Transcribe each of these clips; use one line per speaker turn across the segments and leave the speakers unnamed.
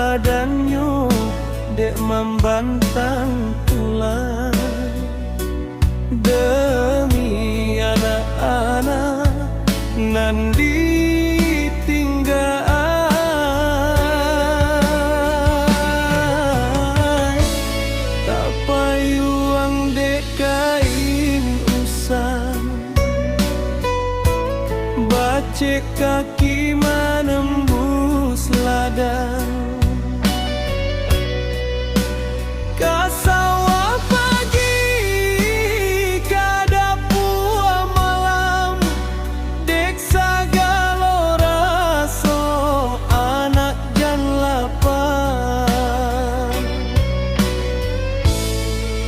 badannya dek membantang tulang demi anak-anak nan ditinggal. Tak payuang dek kain usang, bacek kaki menembus ladang. Kasawa pagi, kadapua malam, dek sagalo raso anak jan lapang.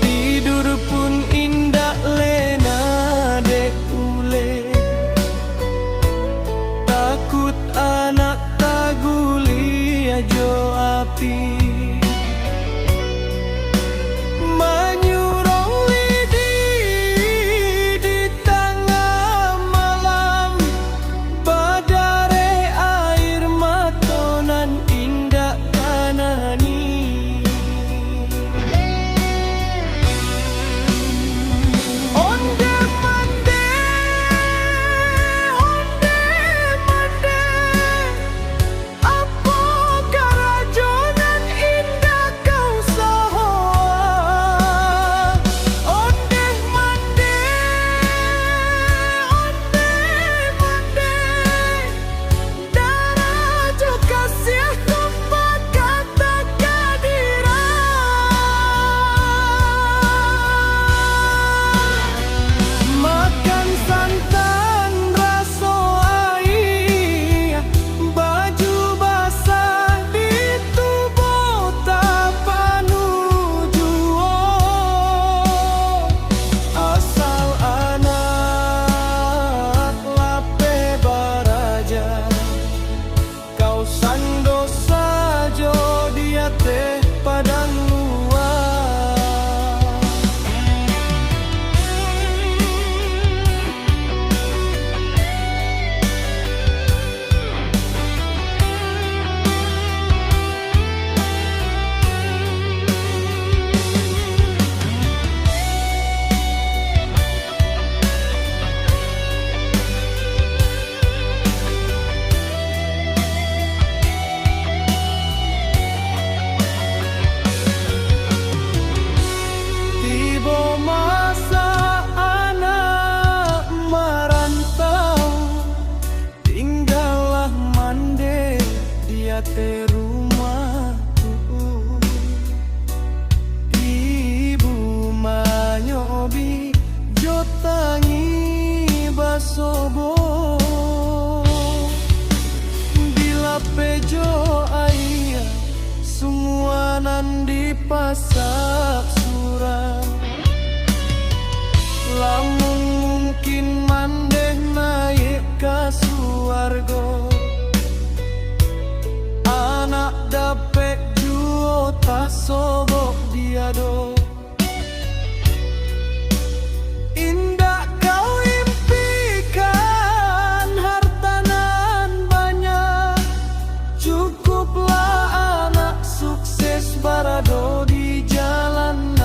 Tidur pun indah lena dek ule, takut anak taguli ajo api. Te rumahku, ibu manyobi jotangi basobo, bila pejo ayah semua nan dipasak surang. Lamun mungkin mandeh naik ke suargo, anak dapet juo tak sobok diado. Indah kau impikan harta nan banyak, cukuplah anak sukses barado di jalan.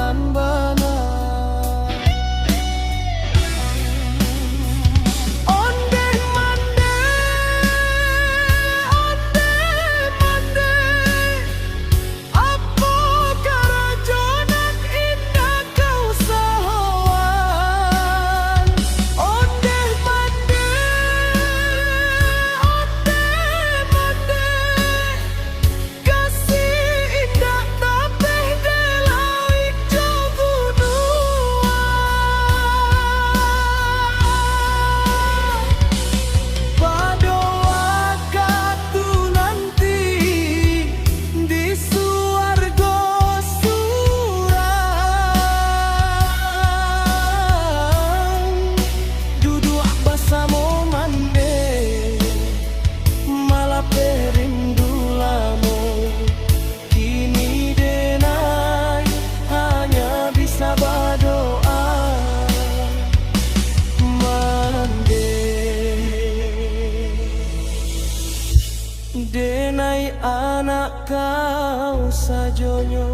menai anak kau sajonyo.